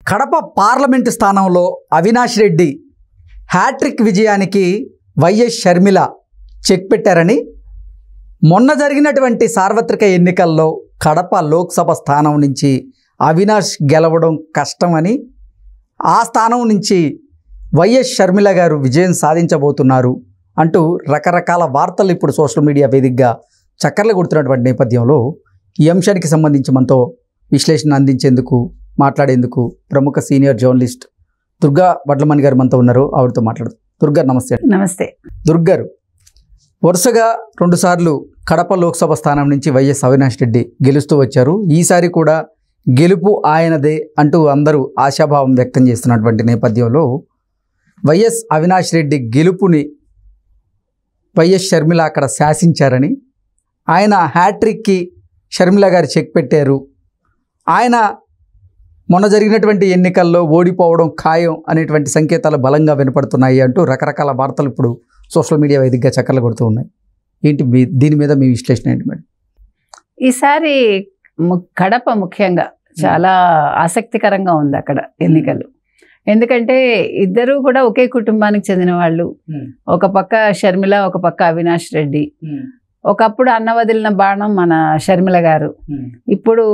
Kadapa parliament స్థానంలో Avinash Reddy hat trick విజయానికి YS Sharmila check పెట్టారని, మొన్న జరిగినటువంటి సార్వత్రిక ఎన్నికల్లో కడప లోక్సభ స్థానం నుంచి అవినాష్ గెలవడం కష్టమని, ఆ స్థానం నుంచి వైఎస్ షర్మిల గారు విజయం సాధించబోతున్నారు అంటూ రకరకాల వార్తలు ఇప్పుడు సోషల్ మీడియా వేదికగా చక్కర్లు కొడుతున్నటువంటి నేపథ్యంలో ఈ అంశానికి సంబంధించి మనతో విశ్లేషణ అందించేందుకు, మాట్లాడేందుకు ప్రముఖ సీనియర్ జర్నలిస్ట్ దుర్గా వడ్లమణి గారు మనతో ఉన్నారు. ఆవిడతో మాట్లాడుతారు. దుర్గా నమస్తే. నమస్తే. దుర్గారు, వరుసగా 2 సార్లు కడప లోక్సభ స్థానం నుంచి వైఎస్ అవినాష్ రెడ్డి గెలుస్తూ వచ్చారు. ఈసారి కూడా గెలుపు ఆయనదే అంటూ అందరూ ఆశాభావం వ్యక్తం చేస్తున్నటువంటి నేపథ్యంలో వైఎస్ అవినాష్ రెడ్డి గెలుపుని వైఎస్ షర్మిల అక్కడ శాసించారని, ఆయన హ్యాట్రిక్కి షర్మిల గారు చెక్ పెట్టారు, ఆయన మొన్న జరిగినటువంటి ఎన్నికల్లో ఓడిపోవడం ఖాయం అనేటువంటి సంకేతాలు బలంగా వినపడుతున్నాయి అంటూ రకరకాల వార్తలు ఇప్పుడు సోషల్ మీడియా వేదికగా చక్కర్లు కొడుతూ ఉన్నాయి. ఏంటి దీని మీద మీ విశ్లేషణ ఏంటి మేడం? ఈసారి కడప ముఖ్యంగా చాలా ఆసక్తికరంగా ఉంది అక్కడ ఎన్నికలు. ఎందుకంటే ఇద్దరూ కూడా ఒకే కుటుంబానికి చెందిన వాళ్ళు. ఒక పక్క షర్మిల, ఒక పక్క అవినాష్ రెడ్డి. ఒకప్పుడు అన్న వదిలిన బాణం మన షర్మిల గారు, ఇప్పుడు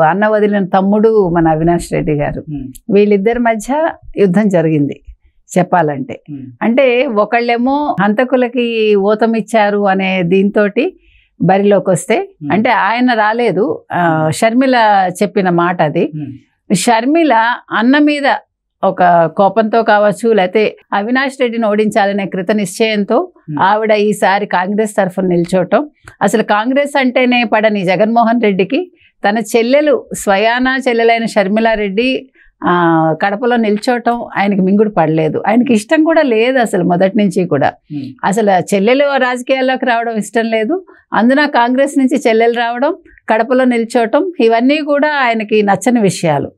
అన్న వదిలిన తమ్ముడు మన అవినాష్ రెడ్డి గారు. వీళ్ళిద్దరి మధ్య యుద్ధం జరిగింది చెప్పాలంటే. అంటే ఒకళ్ళేమో హంతకులకి ఊతమిచ్చారు అనే దీంతో బరిలోకి వస్తే, అంటే ఆయన రాలేదు, షర్మిల చెప్పిన మాట అది. షర్మిల అన్న మీద ఒక కోపంతో కావచ్చు, లేకపోతే అవినాష్ రెడ్డిని ఓడించాలనే కృత నిశ్చయంతో ఆవిడ ఈసారి కాంగ్రెస్ తరఫున నిల్చోవటం. అసలు కాంగ్రెస్ అంటేనే పడని జగన్మోహన్ రెడ్డికి తన చెల్లెలు, స్వయానా చెల్లెలైన షర్మిలారెడ్డి కడపలో నిల్చోవటం ఆయనకి మింగుడు పడలేదు. ఆయనకి ఇష్టం కూడా లేదు అసలు మొదటి నుంచి కూడా. అసలు చెల్లెలు రాజకీయాల్లోకి రావడం ఇష్టం లేదు, అందున కాంగ్రెస్ నుంచి చెల్లెలు రావడం, కడపలో నిల్చోవటం, ఇవన్నీ కూడా ఆయనకి నచ్చని విషయాలు.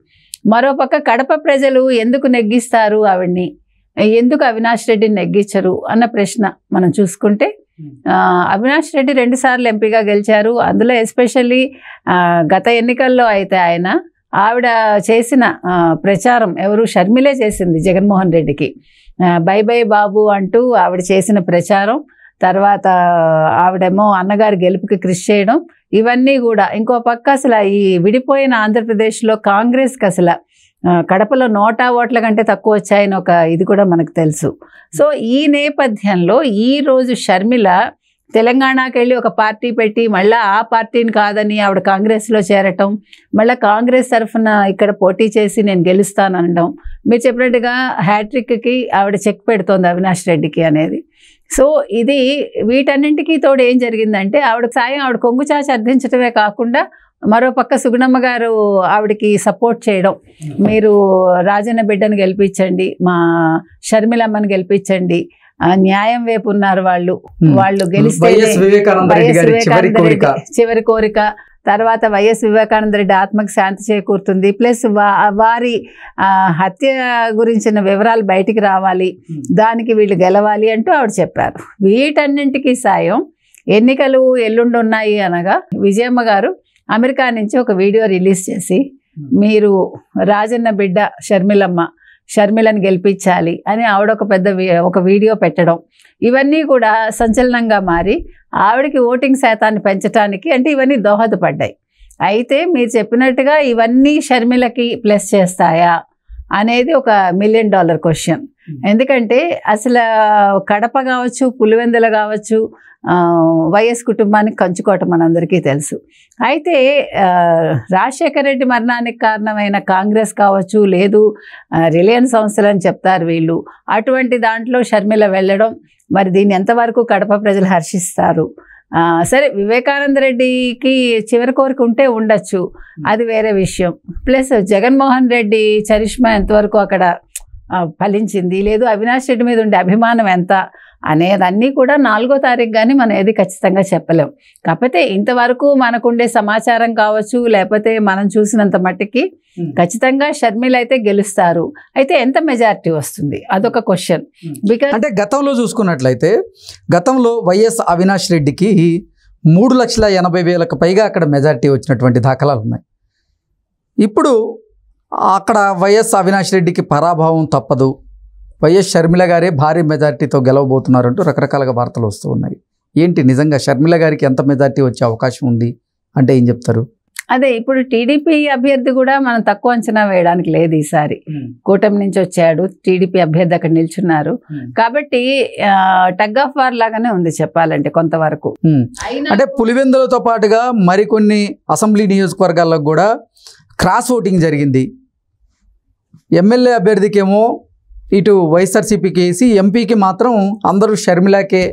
మరోపక్క కడప ప్రజలు ఎందుకు నెగ్గిస్తారు ఆవిడ్ని, ఎందుకు అవినాష్ రెడ్డిని నెగ్గించరు అన్న ప్రశ్న మనం చూసుకుంటే, అవినాష్ రెడ్డి 2 సార్లు ఎంపీగా గెలిచారు. అందులో ఎస్పెషల్లీ గత ఎన్నికల్లో అయితే ఆవిడ చేసిన ప్రచారం ఎవరు, షర్మిలే చేసింది జగన్మోహన్ రెడ్డికి. బై బై బాబు అంటూ ఆవిడ చేసిన ప్రచారం, తర్వాత ఆవిడేమో అన్నగారి గెలుపుకి కృషి చేయడం, ఇవన్నీ కూడా. ఇంకో పక్క అసలు ఈ విడిపోయిన ఆంధ్రప్రదేశ్లో కాంగ్రెస్కి అసలు కడపలో 100 ఓట్ల కంటే తక్కువ వచ్చాయని ఒక ఇది కూడా మనకు తెలుసు. సో ఈ నేపథ్యంలో ఈరోజు షర్మిల తెలంగాణకి వెళ్ళి ఒక పార్టీ పెట్టి మళ్ళీ ఆ పార్టీని కాదని ఆవిడ కాంగ్రెస్లో చేరటం, మళ్ళీ కాంగ్రెస్ తరఫున ఇక్కడ పోటీ చేసి నేను గెలుస్తాను అనడం, మీరు చెప్పినట్టుగా హ్యాట్రిక్కి ఆవిడ చెక్ పెడుతోంది అవినాష్ రెడ్డికి అనేది. సో ఇది వీటన్నింటికి తోడు ఏం జరిగిందంటే, ఆవిడ సాయం ఆవిడ కొంగు చాచి అర్థించడమే కాకుండా మరోపక్క సుగుణమ్మ గారు ఆవిడకి సపోర్ట్ చేయడం, మీరు రాజన్న బిడ్డను గెలిపించండి, మా షర్మిలమ్మని గెలిపించండి, న్యాయం వైపు ఉన్నారు వాళ్ళు గెలిస్తే చివరి కోరిక. తర్వాత వైఎస్ వివేకానంద రెడ్డి ఆత్మకు శాంతి చేకూరుతుంది, ప్లస్ వారి హత్య గురించిన వివరాలు బయటికి రావాలి, దానికి వీళ్ళు గెలవాలి అంటూ ఆవిడ చెప్పారు. వీటన్నింటికి సాయం ఎన్నికలు ఎల్లుండి ఉన్నాయి అనగా విజయమ్మ గారు అమెరికా నుంచి ఒక వీడియో రిలీజ్ చేసి, మీరు రాజన్న బిడ్డ షర్మిలను గెలిపించాలి అని ఆవిడ ఒక వీడియో పెట్టడం, ఇవన్నీ కూడా సంచలనంగా మారి ఆవిడకి ఓటింగ్ శాతాన్ని పెంచడానికి అంటే ఇవన్నీ దోహదపడ్డాయి. అయితే మీరు చెప్పినట్టుగా ఇవన్నీ షర్మిలకి ప్లస్ చేస్తాయా అనేది ఒక $1 మిలియన్ క్వశ్చన్. ఎందుకంటే అసలు కడప కావచ్చు, పులివెందుల కావచ్చు, వైఎస్ కుటుంబానికి కంచుకోవటం మనందరికీ తెలుసు. అయితే రాజశేఖర రెడ్డి మరణానికి కారణమైన కాంగ్రెస్ కావచ్చు, లేదు రిలయన్స్ సంస్థలు అని చెప్తారు వీళ్ళు, అటువంటి దాంట్లో షర్మిల వెళ్ళడం, మరి దీన్ని ఎంతవరకు కడప ప్రజలు హర్షిస్తారు? సరే, వివేకానంద రెడ్డికి చివరి కోరిక ఉంటే ఉండొచ్చు, అది వేరే విషయం. ప్లస్ జగన్మోహన్ రెడ్డి చరిష్మా ఎంతవరకు అక్కడ ఫలించింది, లేదు అవినాష్ రెడ్డి మీద ఉండే అభిమానం ఎంత అనేదన్నీ కూడా 4వ తారీఖు కానీ మనం ఏది ఖచ్చితంగా చెప్పలేం. కాకపోతే ఇంతవరకు మనకుండే సమాచారం కావచ్చు, లేకపోతే మనం చూసినంత మట్టికి ఖచ్చితంగా షర్మిల అయితే గెలుస్తారు. అయితే ఎంత మెజారిటీ వస్తుంది అదొక క్వశ్చన్. బికాజ్ అంటే గతంలో చూసుకున్నట్లయితే గతంలో వైఎస్ అవినాష్ రెడ్డికి 3,80,000 పైగా అక్కడ మెజారిటీ వచ్చినటువంటి దాఖలాలు ఉన్నాయి. ఇప్పుడు అక్కడ వైఎస్ అవినాష్ రెడ్డికి పరాభవం తప్పదు, వైఎస్ షర్మిల గారే భారీ మెజార్టీతో గెలవబోతున్నారంటూ రకరకాలుగా వార్తలు వస్తూ ఉన్నాయి. ఏంటి నిజంగా షర్మిల గారికి ఎంత మెజార్టీ వచ్చే అవకాశం ఉంది అంటే ఏం చెప్తారు? అదే ఇప్పుడు టీడీపీ అభ్యర్థి కూడా మనం తక్కువ అంచనా వేయడానికి లేదు. ఈసారి కూటమి నుంచి వచ్చాడు, టీడీపీ అభ్యర్థి అక్కడ నిల్చున్నారు కాబట్టి టగ్ ఆఫ్ వార్ లాగానే ఉంది చెప్పాలంటే కొంతవరకు. అంటే పులివెందులతో పాటుగా మరికొన్ని అసెంబ్లీ నియోజకవర్గాల్లో కూడా క్రాస్ ఓటింగ్ జరిగింది. ఎమ్మెల్యే అభ్యర్థికేమో ఇటు వైఎస్ఆర్సీపీకి వేసి, ఎంపీకి మాత్రం అందరూ షర్మిలాకే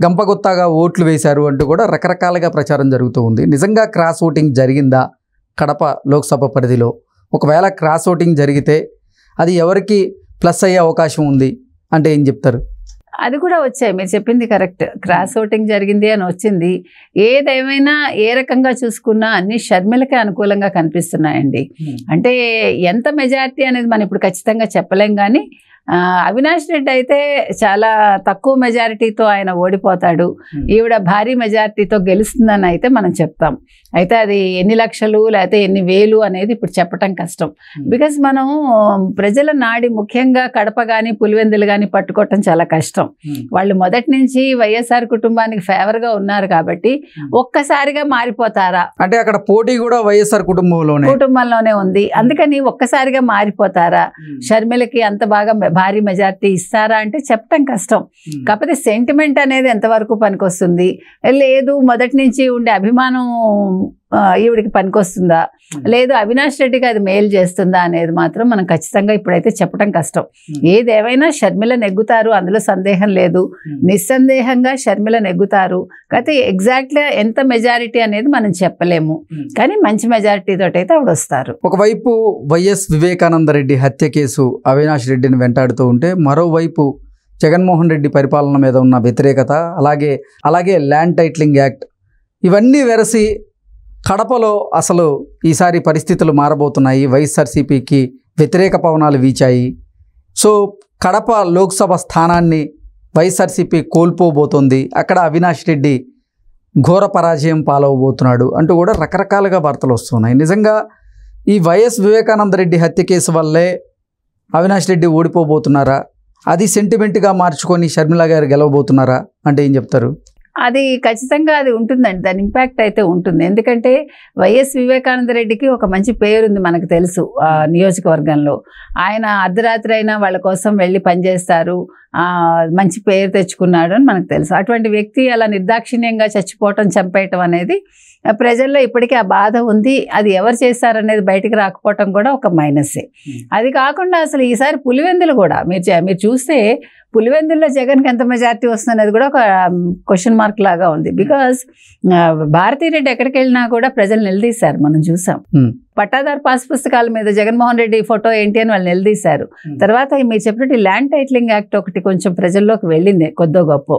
గంపగొత్తాగా ఓట్లు వేశారు అంటూ కూడా రకరకాలుగా ప్రచారం జరుగుతూ ఉంది. నిజంగా క్రాస్ ఓటింగ్ జరిగిందా కడప లోక్సభ పరిధిలో? ఒకవేళ క్రాస్ ఓటింగ్ జరిగితే అది ఎవరికి ప్లస్ అయ్యే అవకాశం ఉంది అంటే ఏం చెప్తారు? అది కూడా వచ్చాయి, మీరు చెప్పింది కరెక్ట్. క్రాస్ ఓటింగ్ జరిగింది అని వచ్చింది. ఏదేమైనా ఏ రకంగా చూసుకున్నా అన్ని షర్మిలకే అనుకూలంగా కనిపిస్తున్నాయండి. అంటే ఎంత మెజారిటీ అనేది మనం ఇప్పుడు ఖచ్చితంగా చెప్పలేం, కానీ అవినాష్ రెడ్డి అయితే చాలా తక్కువ మెజారిటీతో ఆయన ఓడిపోతాడు, ఈవిడ భారీ మెజారిటీతో గెలుస్తుందని అయితే మనం చెప్తాం. అయితే అది ఎన్ని లక్షలు లేకపోతే ఎన్ని వేలు అనేది ఇప్పుడు చెప్పటం కష్టం. బికాజ్ మనం ప్రజల నాడి ముఖ్యంగా కడప కానీ పులివెందులు కానీ పట్టుకోవటం చాలా కష్టం. వాళ్ళు మొదటి నుంచి వైఎస్ఆర్ కుటుంబానికి ఫేవర్గా ఉన్నారు కాబట్టి ఒక్కసారిగా మారిపోతారా అంటే అక్కడ పోటీ కూడా వైఎస్ఆర్ కుటుంబంలోనే ఉంది. అందుకని ఒక్కసారిగా మారిపోతారా, షర్మిలకి అంత బాగా భారీ మెజార్టీ ఇస్తారా అంటే చెప్పటం కష్టం. కాకపోతే సెంటిమెంట్ అనేది ఎంతవరకు పనికొస్తుంది, లేదు మొదటి నుంచి ఉండే అభిమానం ఈవిడికి పనికొస్తుందా, లేదు అవినాష్ రెడ్డికి అది మేలు చేస్తుందా అనేది మాత్రం మనం ఖచ్చితంగా ఇప్పుడైతే చెప్పడం కష్టం. ఏదేమైనా షర్మిల నెగ్గుతారు, అందులో సందేహం లేదు. నిస్సందేహంగా షర్మిల నెగ్గుతారు. కాకపోతే ఎగ్జాక్ట్గా ఎంత మెజారిటీ అనేది మనం చెప్పలేము, కానీ మంచి మెజారిటీ తోటి అయితే ఆవిడ వస్తారు. ఒకవైపు వైఎస్ వివేకానంద రెడ్డి హత్య కేసు అవినాష్ రెడ్డిని వెంటాడుతూ ఉంటే, మరోవైపు జగన్మోహన్ రెడ్డి పరిపాలన మీద ఉన్న వ్యతిరేకత, అలాగే ల్యాండ్ టైటిలింగ్ యాక్ట్, ఇవన్నీ వెరసి కడపలో అసలు ఈసారి పరిస్థితులు మారబోతున్నాయి. వైఎస్ఆర్సీపీకి వ్యతిరేక పవనాలు వీచాయి. సో కడప లోక్సభ స్థానాన్ని వైఎస్ఆర్సీపీ కోల్పోబోతోంది, అక్కడ అవినాష్ రెడ్డి ఘోర పరాజయం పాలవబోతున్నాడు అంటూ కూడా రకరకాలుగా వార్తలు వస్తున్నాయి. నిజంగా ఈ వైఎస్ వివేకానంద రెడ్డి హత్య కేసు వల్లే అవినాష్ రెడ్డి ఓడిపోబోతున్నారా, అది సెంటిమెంట్గా మార్చుకొని షర్మిల గారు గెలవబోతున్నారా అంటే ఏం చెప్తారు? అది ఖచ్చితంగా అది ఉంటుందండి, దాని ఇంపాక్ట్ అయితే ఉంటుంది. ఎందుకంటే వైఎస్ వివేకానంద రెడ్డికి ఒక మంచి పేరుంది మనకు తెలుసు నియోజకవర్గంలో. ఆయన అర్ధరాత్రి అయినా వాళ్ళ కోసం వెళ్ళి పనిచేస్తారు, మంచి పేరు తెచ్చుకున్నాడు అని మనకు తెలుసు. అటువంటి వ్యక్తి అలా నిర్దాక్షిణ్యంగా చచ్చిపోవటం, చంపేయటం అనేది ప్రజల్లో ఇప్పటికీ ఆ బాధ ఉంది. అది ఎవరు చేశారనేది బయటికి రాకపోవటం కూడా ఒక మైనస్సే. అది కాకుండా అసలు ఈసారి పులివెందులు కూడా మీరు చూస్తే పులివెందుల్లో జగన్కి ఎంత మెజారిటీ వస్తుందనేది కూడా ఒక క్వశ్చన్ మార్క్ లాగా ఉంది. బికాజ్ భారతీరెడ్డి ఎక్కడికి వెళ్ళినా కూడా ప్రజలు నిలదీశారు, మనం చూసాం. పట్టాదారు పాస్ పుస్తకాల మీద జగన్మోహన్ రెడ్డి ఫోటో ఏంటి అని వాళ్ళు నిలదీశారు. తర్వాత మీరు చెప్పినట్టు ల్యాండ్ టైటిలింగ్ యాక్ట్ ఒకటి కొంచెం ప్రజల్లోకి వెళ్ళింది కొద్దో గొప్ప.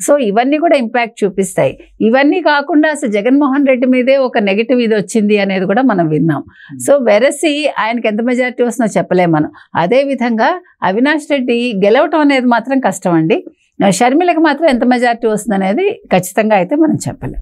సో ఇవన్నీ కూడా ఇంపాక్ట్ చూపిస్తాయి. ఇవన్నీ కాకుండా అసలు జగన్మోహన్ రెడ్డి మీదే ఒక నెగిటివ్ ఇది వచ్చింది అనేది కూడా మనం విన్నాం. సో వెరసి ఆయనకి ఎంత మెజారిటీ వస్తుందో చెప్పలేము మనం. అదేవిధంగా అవినాష్ రెడ్డి గెలవటం అనేది మాత్రం కష్టం అండి. షర్మిలకు మాత్రం ఎంత మెజారిటీ వస్తుంది అనేది ఖచ్చితంగా అయితే మనం చెప్పలేం.